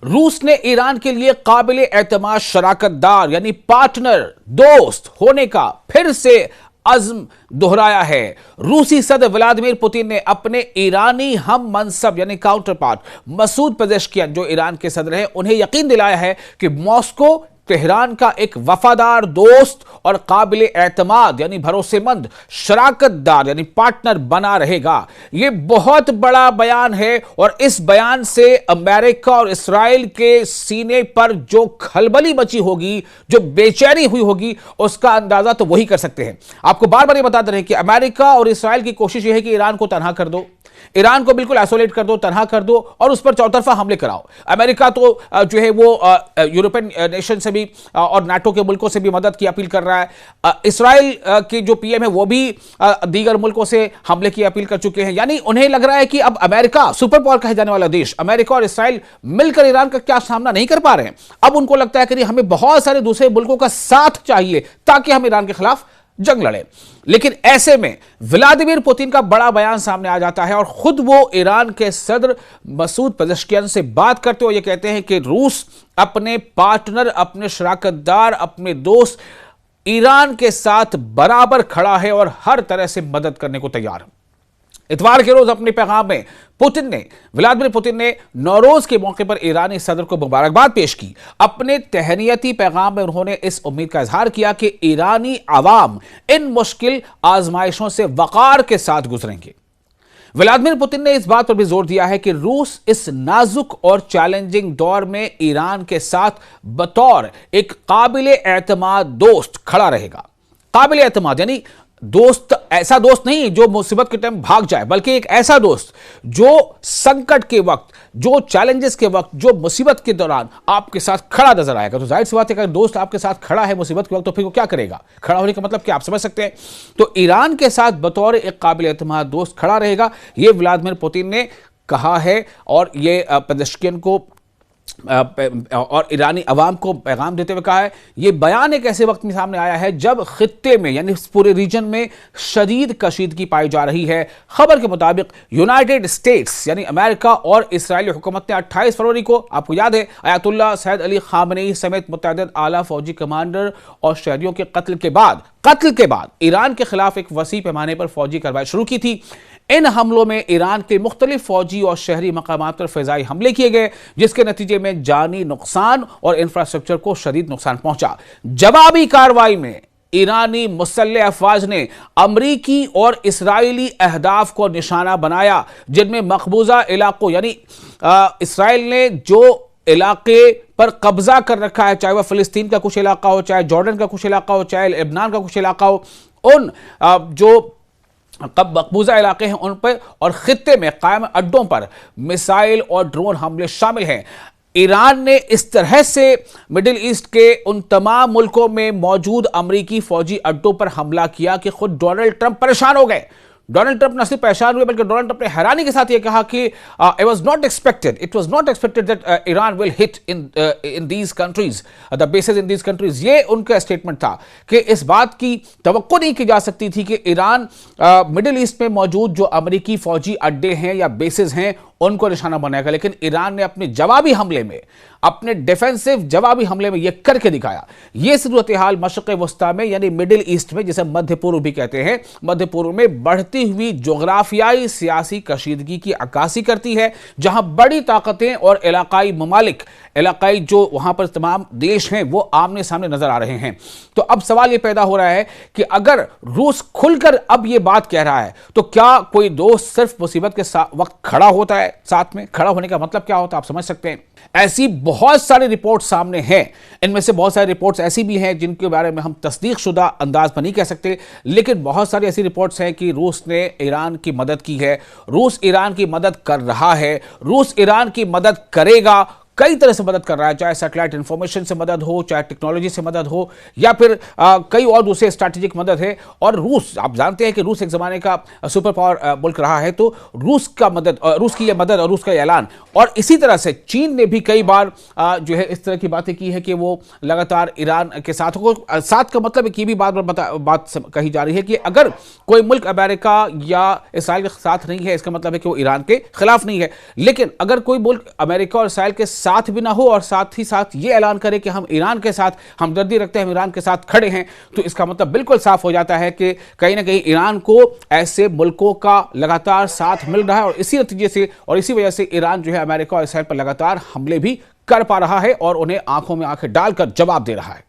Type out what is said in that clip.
रूस ने ईरान के लिए काबिल एतमाद शराकतदार यानी पार्टनर, दोस्त होने का फिर से अज़्म दोहराया है। रूसी सदर व्लादिमीर पुतिन ने अपने ईरानी हम मनसब यानी काउंटर पार्ट मसूद पेज़ेश्कियान, जो ईरान के सदर हैं, उन्हें यकीन दिलाया है कि मॉस्को तेहरान का एक वफादार दोस्त और काबिल एतमाद यानी भरोसेमंद शराकतदार यानी पार्टनर बना रहेगा। यह बहुत बड़ा बयान है और इस बयान से अमेरिका और इस्राएल के सीने पर जो खलबली मची होगी, जो बेचैनी हुई होगी, उसका अंदाजा तो वही कर सकते हैं। आपको बार बार ये बताते रहे कि अमेरिका और इस्राएल की कोशिश यह है कि ईरान को तनहा कर दो, ईरान को बिल्कुल आइसोलेट कर दो, तनहा कर दो और उस पर चौतरफा हमले कराओ। अमेरिका तो जो है वो यूरोपियन नेशन से भी और नाटो के मुल्कों से भी मदद की अपील कर रहा है। इस्राएल के जो पीएम है वो भी दीगर मुल्कों से हमले की अपील कर चुके हैं। यानी उन्हें लग रहा है कि अब अमेरिका, सुपर पावर कहे जाने वाला देश, अमेरिका और इस्राएल मिलकर ईरान का क्या सामना नहीं कर पा रहे हैं। अब उनको लगता है कि हमें बहुत सारे दूसरे मुल्कों का साथ चाहिए ताकि हम ईरान के खिलाफ जंग लड़े। लेकिन ऐसे में व्लादिमीर पुतिन का बड़ा बयान सामने आ जाता है और खुद वो ईरान के सदर मसूद पेज़ेश्कियान से बात करते हुए ये कहते हैं कि रूस अपने पार्टनर, अपने शराकतदार, अपने दोस्त ईरान के साथ बराबर खड़ा है और हर तरह से मदद करने को तैयार है। इतवार के रोज अपने पैगाम में व्लादिमीर पुतिन ने नौरोज के मौके पर ईरानी सदर को मुबारकबाद पेश की। अपने तहनीयती पैगाम में उन्होंने इस उम्मीद का इजहार किया कि ईरानी आवाम इन मुश्किल आजमाइशों से वकार के साथ गुजरेंगे। व्लादिमीर पुतिन ने इस बात पर भी जोर दिया है कि रूस इस नाजुक और चैलेंजिंग दौर में ईरान के साथ बतौर एक काबिल एतमाद दोस्त खड़ा रहेगा। काबिल एतमाद यानी दोस्त, ऐसा दोस्त नहीं जो मुसीबत के टाइम भाग जाए, बल्कि एक ऐसा दोस्त जो संकट के वक्त, जो चैलेंजेस के वक्त, जो मुसीबत के दौरान आपके साथ खड़ा नजर आएगा। तो जाहिर सी बात है कि अगर दोस्त आपके साथ खड़ा है मुसीबत के वक्त, तो फिर वो क्या करेगा? खड़ा होने का मतलब क्या आप समझ सकते हैं। तो ईरान के साथ बतौर एक काबिल एतमाद दोस्त खड़ा रहेगा, यह व्लादिमीर पुतिन ने कहा है और ये पेज़ेश्कियान को और ईरानी अवाम को पैगाम देते हुए कहा है। यह बयान एक ऐसे वक्त में सामने आया है जब खित्ते में यानी पूरे रीजन में शदीद कशीदगी पाई जा रही है। खबर के मुताबिक यूनाइटेड स्टेट्स यानी अमेरिका और इसराइली हुकूमत ने 28 फरवरी को, आपको याद है, अयातुल्लाह सैयद अली खामनेई समेत मुतअद्दिद आला फौजी कमांडर और शहरियों के कत्ल के बाद ईरान के खिलाफ एक वसी पैमाने पर फौजी कार्रवाई शुरू की थी। इन हमलों में ईरान के मुख्तलिफ फौजी और शहरी मकामात पर फिजाई हमले किए गए, जिसके नतीजे में जानी नुकसान और इंफ्रास्ट्रक्चर को शदीद नुकसान पहुंचा। जवाबी कार्रवाई में ईरानी मुसल्लह अफवाज ने अमरीकी और इसराइली अहदाफ को निशाना बनाया, जिनमें मकबूजा इलाकों यानी इसराइल ने जो इलाके पर कब्जा कर रखा है, चाहे वह फिलिस्तीन का कुछ इलाका हो, चाहे जॉर्डन का कुछ इलाका हो, चाहे लेबनान का कुछ इलाका हो, उन जो मकबूजा इलाके हैं उन पर और खित्ते में कायम अड्डों पर मिसाइल और ड्रोन हमले शामिल हैं। ईरान ने इस तरह से मिडिल ईस्ट के उन तमाम मुल्कों में मौजूद अमरीकी फौजी अड्डों पर हमला किया कि खुद डोनाल्ड ट्रंप परेशान हो गए। डोनाल्ड ट्रंप न सिर्फ परेशान हुए, बल्कि डोनाल्ड ट्रंप ने हैरानी के साथ यह कहा कि it was not expected that Iran will hit in these countries, the bases in these countries. ये उनका स्टेटमेंट था कि इस बात की तवक्को नहीं की जा सकती थी कि ईरान मिडिल ईस्ट में मौजूद जो अमरीकी फौजी अड्डे हैं या बेसेस हैं उनको निशाना बनाएगा। लेकिन ईरान ने अपने जवाबी हमले में, अपने डिफेंसिव जवाबी हमले में यह करके दिखाया। यह सूरत हाल मशरिक़ वस्ता में यानी मिडिल ईस्ट में, जिसे मध्य पूर्व भी कहते हैं, मध्य पूर्व में बढ़ती हुई जोग्राफियाई सियासी कशीदगी की अक्कासी करती है, जहां बड़ी ताकतें और इलाकाई ममालिक, इलाकाई जो वहां पर तमाम देश हैं, वो आमने सामने नजर आ रहे हैं। तो अब सवाल यह पैदा हो रहा है कि अगर रूस खुलकर अब यह बात कह रहा है, तो क्या कोई दोस्त सिर्फ मुसीबत के वक्त खड़ा होता है? साथ में खड़ा होने का मतलब क्या होता है आप समझ सकते हैं। ऐसी बहुत सारी रिपोर्ट्स सामने हैं, इनमें से बहुत सारी रिपोर्ट्स ऐसी भी हैं जिनके बारे में हम तस्दीक शुदा अंदाज पर नहीं कह सकते, लेकिन बहुत सारी ऐसी रिपोर्ट्स हैं कि रूस ने ईरान की मदद की है, रूस ईरान की मदद कर रहा है, रूस ईरान की मदद करेगा, कई तरह से मदद कर रहा है, चाहे सैटेलाइट इंफॉर्मेशन से मदद हो, चाहे टेक्नोलॉजी से मदद हो, या फिर कई और दूसरे स्ट्रैटेजिक मदद है। और रूस, आप जानते हैं कि रूस एक ज़माने का सुपर पावर मुल्क रहा है, तो रूस की यह मदद और रूस का ऐलान, और इसी तरह से चीन ने भी कई बार जो है इस तरह की बातें की है कि वो लगातार ईरान के साथ हो। साथ का मतलब एक ये भी बात कही जा रही है कि अगर कोई मुल्क अमेरिका या इसराइल के साथ नहीं है, इसका मतलब है कि वो ईरान के खिलाफ नहीं है। लेकिन अगर कोई मुल्क अमेरिका और इसराइल के साथ भी ना हो और साथ ही साथ ये ऐलान करे कि हम ईरान के साथ हमदर्दी रखते हैं, हम ईरान के साथ खड़े हैं, तो इसका मतलब बिल्कुल साफ हो जाता है कि कहीं ना कहीं ईरान को ऐसे मुल्कों का लगातार साथ मिल रहा है और इसी नतीजे से और इसी वजह से ईरान जो है अमेरिका और इसराइल पर लगातार हमले भी कर पा रहा है और उन्हें आंखों में आंखें डालकर जवाब दे रहा है।